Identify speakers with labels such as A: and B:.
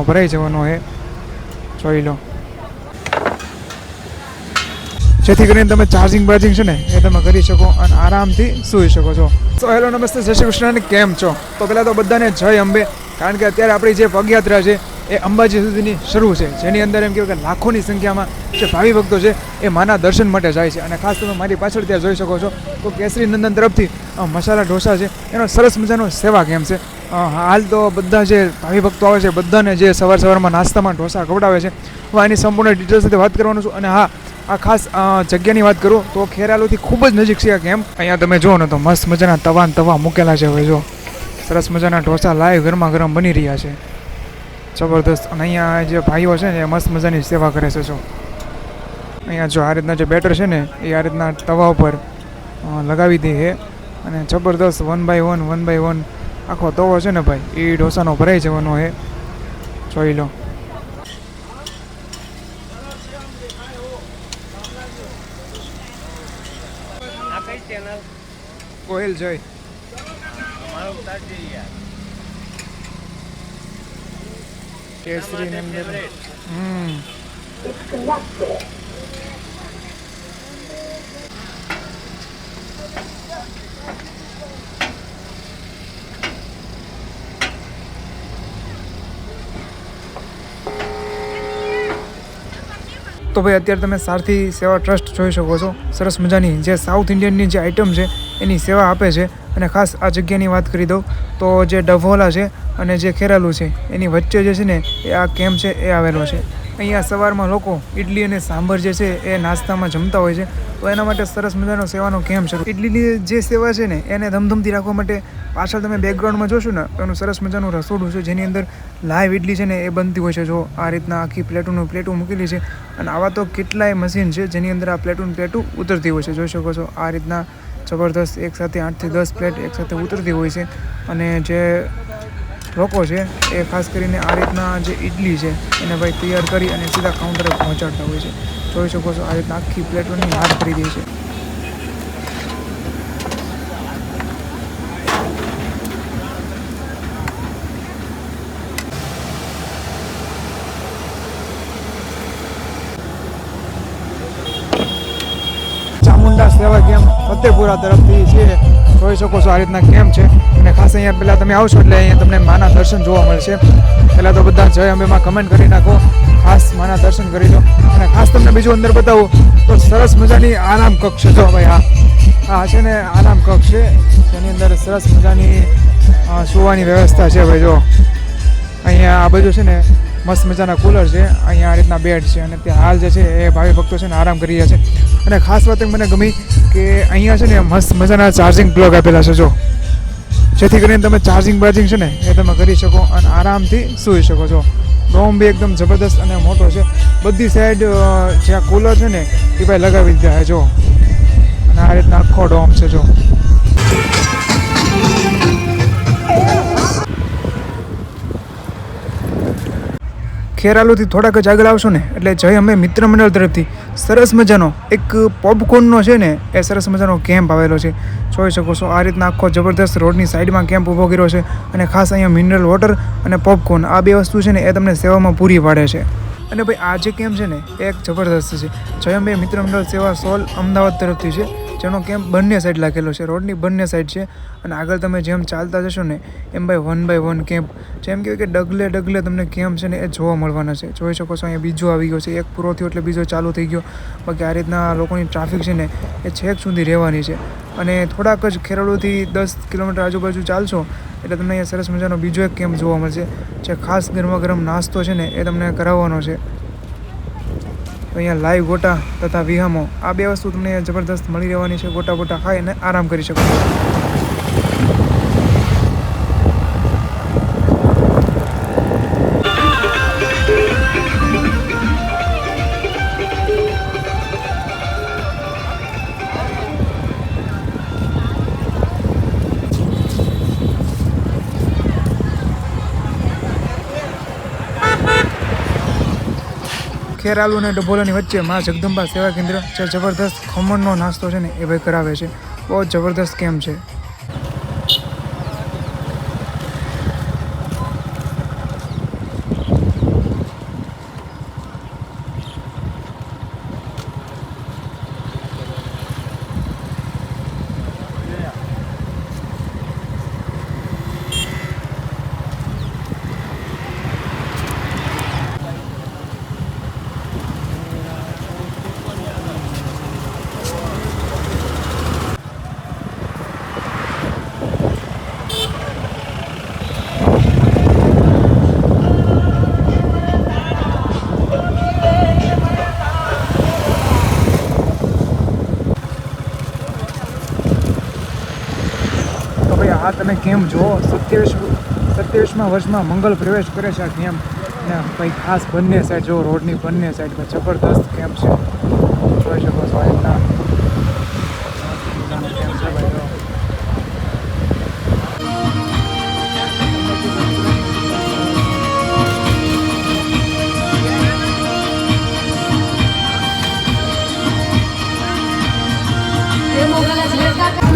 A: ભરાઈ જવાનો છે, જોઈ લો, જેથી કરીને તમે ચાર્જિંગ બાર્જિંગ છે ને એ તમે કરી શકો અને આરામથી સૂઈ શકો છો. તો હેલો નમસ્તે, જય શ્રી કૃષ્ણ, કેમ છો? તો પહેલાં તો બધાને જય અંબે, કારણ કે અત્યારે આપણી જે પગયાત્રા છે એ અંબાજી સુધીની શરૂ છે, જેની અંદર એમ કહેવાય કે લાખોની સંખ્યામાં જે ભાવિ ભક્તો છે એ માના દર્શન માટે જાય છે. અને ખાસ તમે મારી પાછળ ત્યાં જોઈ શકો છો તો કેસરી નંદન તરફથી મસાલા ઢોસા છે એનો સરસ મજાનો સેવા કેમ્પ છે. હાલ તો બધા જે ભાવિ ભક્તો આવે છે બધાને જે સવારમાં નાસ્તામાં ઢોસા ખવડાવે છે, હું એની સંપૂર્ણ ડિટેલ્સ સાથે વાત કરવાનું છું. અને હા, આ ખાસ જગ્યાની વાત કરું તો ખેરાલુથી ખૂબ જ નજીક છે આ કેમ્પ. અહીંયા તમે જુઓ ને તો મસ્ત મજાના તવા મૂકેલા છે. હવે જો સરસ મજાના ઢોસા લાઈવ ગરમા ગરમ બની રહ્યા છે, જબરદસ્ત. અને અહીંયા જે ભાઈઓ છે ને એ મસ્ત મજાની સેવા કરે છે. જો અહીંયા જો આ રીતના જે બેટર છે ને એ આ રીતના તવા ઉપર લગાવી દે છે અને જબરદસ્ત 1 બાય 1 આખો તવો છે ને ભાઈ એ ઢોસાનો ભરાઈ જવાનો છે, જોઈ લો. કોહેલ જય કેસરી નંદન. તો ભાઈ અત્યારે તમે સારથી સેવા ટ્રસ્ટ જોઈ શકો છો. સરસ મજાની જે સાઉથ ઇન્ડિયનની જે આઇટમ છે એની સેવા આપે છે. અને ખાસ આ જગ્યાની વાત કરી દઉં તો જે ડભોલા છે અને જે ખેરાલુ છે એની વચ્ચે જે છે ને એ આ કેમ્પ છે એ આવેલો છે. અહીંયા સવારમાં લોકો ઇડલી અને સાંભર જે છે એ નાસ્તામાં જમતા હોય છે, તો એના માટે સરસ મજાનો સેવાનો કેમ્પ શરૂ. ઇડલીની જે સેવા છે ને એને ધમધમથી રાખવા માટે પાછળ તમે બેકગ્રાઉન્ડમાં જોશો ને એનું સરસ મજાનું રસોડું છે, જેની અંદર લાઈવ ઇડલી છે ને એ બનતી હોય છે. જો આ રીતના આખી પ્લેટો મૂકેલી છે અને આવા તો કેટલાય મશીન છે જેની અંદર આ પ્લેટું ઉતરતી હોય છે. જોઈ શકો છો આ રીતના જબરદસ્ત એક સાથે 8 થી 10 પ્લેટ એક સાથે ઉતરતી હોય છે. અને જે લોકો છે એ ખાસ કરીને આ રીતના જે ઇડલી છે એને ભાઈ તૈયાર કરી અને સીધા કાઉન્ટરે પહોંચાડતા હોય છે. જોઈ શકો છો આ રીતના આખી પ્લેટોની હાથ કરી દે છે. ચામુંડા સેવા કેમ્પ ફતેપુરા તરફથી છે, જોઈ શકો છો આ રીતના કેમ્પ છે. અને ખાસ અહીંયા પહેલાં તમે આવશો એટલે અહીંયા તમને માના દર્શન જોવા મળશે. પહેલાં તો બધા જય અંબેમાં કમેન્ટ કરી નાખો, ખાસ માના દર્શન કરી લો. અને ખાસ તમને બીજું અંદર બતાવું તો સરસ મજાની આરામ કક્ષ છે. જો ભાઈ આ છે ને આરામ કક્ષ છે, જેની અંદર સરસ મજાની સુવાની વ્યવસ્થા છે. ભાઈ જો અહીંયા આ બધું છે ને મસ્ત મજાના કુલર છે, અહીંયા આ રીતના બેડ છે અને ત્યાં હાલ જે છે એ ભાવિ ભક્તો છે ને આરામ કરી રહ્યા છે. અને ખાસ વાત મને ગમી કે અહીંયા છે ને મસ્ત મજાના ચાર્જિંગ પ્લગ આપેલા છે, જો જેથી કરીને તમે ચાર્જિંગ બાર્જિંગ છે ને એ તમે કરી શકો અને આરામથી સૂઈ શકો છો. ડોમ બી એકદમ જબરદસ્ત અને મોટો છે. બધી સાઈડ જે આ કુલર છે ને એ ભાઈ લગાવી દીધા છે, જો. અને આ રીતના આખો ડોમ છે. જો ખેરાલુથી થોડાક જ આગળ આવશો ને એટલે જય અંબે મિત્ર મંડળ તરફથી સરસ મજાનો એક પોપકોર્નનો છે ને એ સરસ મજાનો કેમ્પ આવેલો છે. જોઈ શકો છો આ રીતના આખો જબરદસ્ત રોડની સાઈડમાં કેમ્પ ઊભો કર્યો છે. અને ખાસ અહીંયા મિનરલ વોટર અને પોપકોર્ન આ બે વસ્તુ છે ને એ તમને સેવામાં પૂરી પાડે છે. અને ભાઈ આ જે કેમ્પ છે ને એ એક જબરદસ્ત છે. જય અંબે મિત્ર મંડળ સેવા સોલ અમદાવાદ તરફથી છે, જેનો કેમ્પ બંને સાઈડ લાગેલો છે, રોડની બંને સાઈડ છે. અને આગળ તમે જેમ ચાલતા જશો ને એમ ભાઈ 1 બાય 1 કેમ્પ, જેમ કહેવાય કે ડગલે તમને કેમ્પ છે ને એ જોવા મળવાના છે. જોઈ શકો છો અહીંયા બીજો આવી ગયો છે, એક પૂરો થયો એટલે બીજો ચાલુ થઈ ગયો. બાકી આ રીતના લોકોની ટ્રાફિક છે ને એ છેક સુધી રહેવાની છે. અને થોડાક જ ખેરાલુથી 10 કિલોમીટર આજુબાજુ ચાલશો એટલે તમને અહીંયા સરસ મજાનો બીજો એક કેમ્પ જોવા મળશે, જે ખાસ ગરમ નાસ્તો છે ને એ તમને કરાવવાનો છે. તો અહીંયા લાઈવ ગોટા તથા વિહામો આ બે વસ્તુ તમને જબરદસ્ત મળી રહેવાની છે. ગોટા ખાઈ અને આરામ કરી શકો છો. ખેરાલુ અને ડભોલાની વચ્ચે માં જગદંબા સેવા કેન્દ્ર જે જબરદસ્ત ખમણનો નાસ્તો છે ને એ ભાઈ કરાવે છે. બહુ જબરદસ્ત કેમ્પ છે. આ તમે કેમ જો 27મા વર્ષમાં મંગળ પ્રવેશ કરે છે આ કેમ ને ભાઈ ખાસ બંને સાઈડ જો રોડની બંને સાઈડ પર જબરદસ્ત કેમ્પ છે જોઈ શકો છો આ રીતના કેમ્પ છે ભાઈ જો.
B: ये मोगला झलका